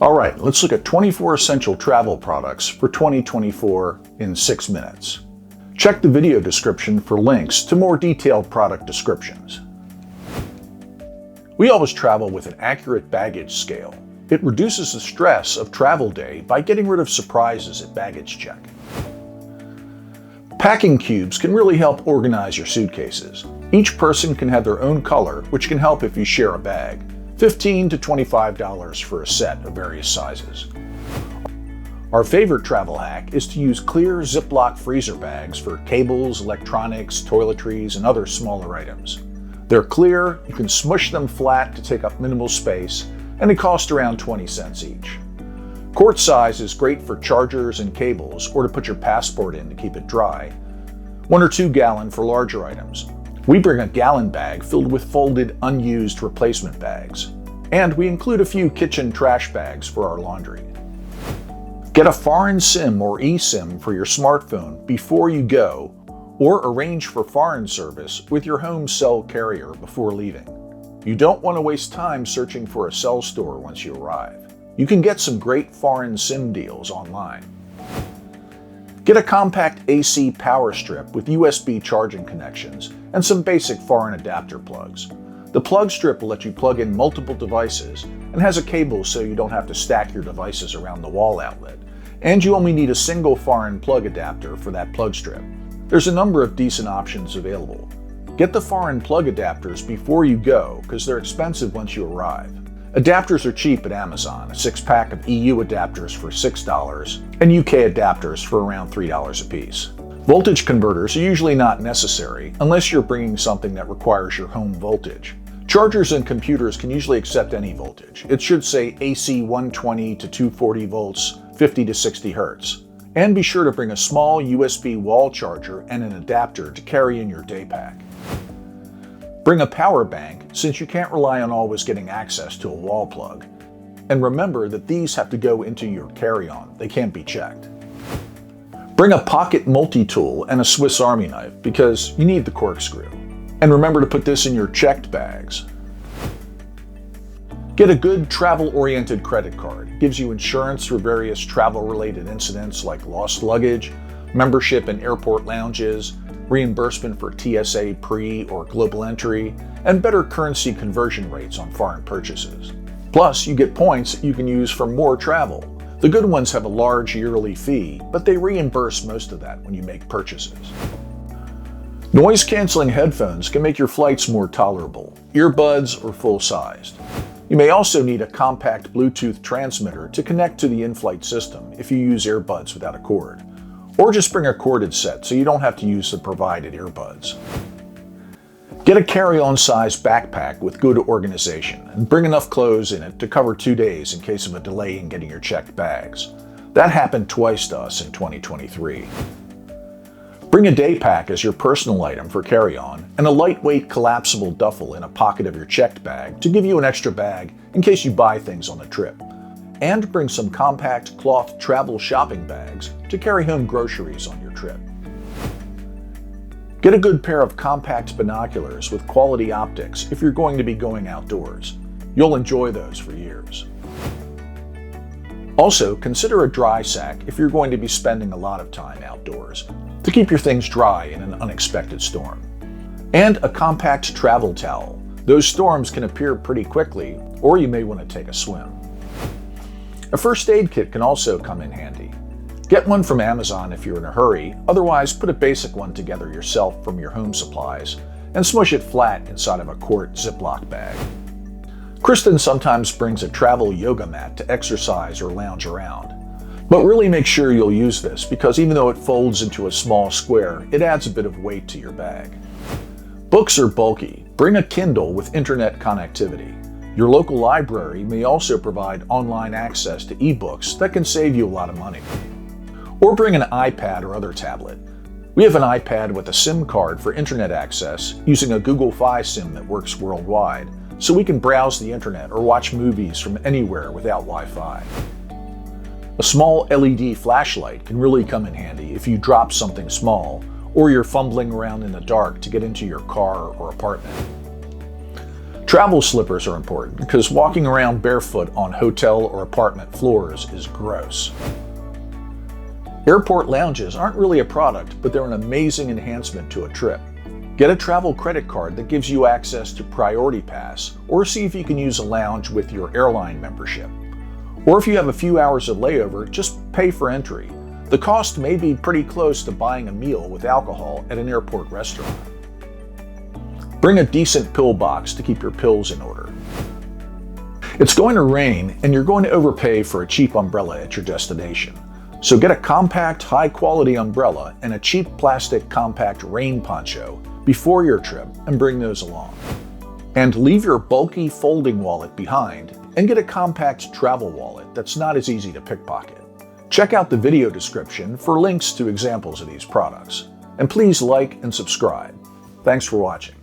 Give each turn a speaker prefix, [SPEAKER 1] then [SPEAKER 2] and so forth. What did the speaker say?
[SPEAKER 1] All right, let's look at 24 essential travel products for 2024 in 6 minutes. Check the video description for links to more detailed product descriptions. We always travel with an accurate baggage scale. It reduces the stress of travel day by getting rid of surprises at baggage check. Packing cubes can really help organize your suitcases. Each person can have their own color, which can help if you share a bag. $15 to $25 for a set of various sizes. Our favorite travel hack is to use clear Ziploc freezer bags for cables, electronics, toiletries, and other smaller items. They're clear, you can smush them flat to take up minimal space, and they cost around 20 cents each. Quart size is great for chargers and cables, or to put your passport in to keep it dry. 1 or 2 gallon for larger items. We bring a gallon bag filled with folded, unused replacement bags. And we include a few kitchen trash bags for our laundry. Get a foreign SIM or eSIM for your smartphone before you go, or arrange for foreign service with your home cell carrier before leaving. You don't want to waste time searching for a cell store once you arrive. You can get some great foreign SIM deals online. Get a compact AC power strip with USB charging connections and some basic foreign adapter plugs. The plug strip will let you plug in multiple devices and has a cable so you don't have to stack your devices around the wall outlet. And you only need a single foreign plug adapter for that plug strip. There's a number of decent options available. Get the foreign plug adapters before you go because they're expensive once you arrive. Adapters are cheap at Amazon, a 6-pack of EU adapters for $6 and UK adapters for around $3 a piece. Voltage converters are usually not necessary unless you're bringing something that requires your home voltage. Chargers and computers can usually accept any voltage. It should say AC 120 to 240 volts, 50 to 60 hertz. And be sure to bring a small USB wall charger and an adapter to carry in your day pack. Bring a power bank since you can't rely on always getting access to a wall plug. And remember that these have to go into your carry-on, they can't be checked. Bring a pocket multi-tool and a Swiss Army knife because you need the corkscrew. And remember to put this in your checked bags. Get a good travel-oriented credit card. It gives you insurance for various travel-related incidents like lost luggage, membership in airport lounges, reimbursement for TSA pre or global entry, and better currency conversion rates on foreign purchases. Plus, you get points that you can use for more travel. The good ones have a large yearly fee, but they reimburse most of that when you make purchases. Noise-canceling headphones can make your flights more tolerable, earbuds or full-sized. You may also need a compact Bluetooth transmitter to connect to the in-flight system if you use earbuds without a cord. Or just bring a corded set so you don't have to use the provided earbuds. Get a carry-on size backpack with good organization and bring enough clothes in it to cover 2 days in case of a delay in getting your checked bags. That happened twice to us in 2023. Bring a day pack as your personal item for carry-on and a lightweight collapsible duffel in a pocket of your checked bag to give you an extra bag in case you buy things on the trip. And bring some compact cloth travel shopping bags to carry home groceries on your trip. Get a good pair of compact binoculars with quality optics if you're going to be going outdoors. You'll enjoy those for years. Also, consider a dry sack if you're going to be spending a lot of time outdoors to keep your things dry in an unexpected storm. And a compact travel towel. Those storms can appear pretty quickly, or you may want to take a swim. A first aid kit can also come in handy. Get one from Amazon if you're in a hurry, otherwise put a basic one together yourself from your home supplies and smush it flat inside of a quart Ziploc bag. Kristen sometimes brings a travel yoga mat to exercise or lounge around. But really make sure you'll use this because even though it folds into a small square, it adds a bit of weight to your bag. Books are bulky. Bring a Kindle with internet connectivity. Your local library may also provide online access to ebooks that can save you a lot of money. Or bring an iPad or other tablet. We have an iPad with a SIM card for internet access using a Google Fi SIM that works worldwide, so we can browse the internet or watch movies from anywhere without Wi-Fi. A small LED flashlight can really come in handy if you drop something small or you're fumbling around in the dark to get into your car or apartment. Travel slippers are important because walking around barefoot on hotel or apartment floors is gross. Airport lounges aren't really a product, but they're an amazing enhancement to a trip. Get a travel credit card that gives you access to Priority Pass, or see if you can use a lounge with your airline membership. Or if you have a few hours of layover, just pay for entry. The cost may be pretty close to buying a meal with alcohol at an airport restaurant. Bring a decent pill box to keep your pills in order. It's going to rain, and you're going to overpay for a cheap umbrella at your destination. So get a compact, high-quality umbrella and a cheap plastic compact rain poncho before your trip and bring those along. And leave your bulky folding wallet behind and get a compact travel wallet that's not as easy to pickpocket. Check out the video description for links to examples of these products. And please like and subscribe. Thanks for watching.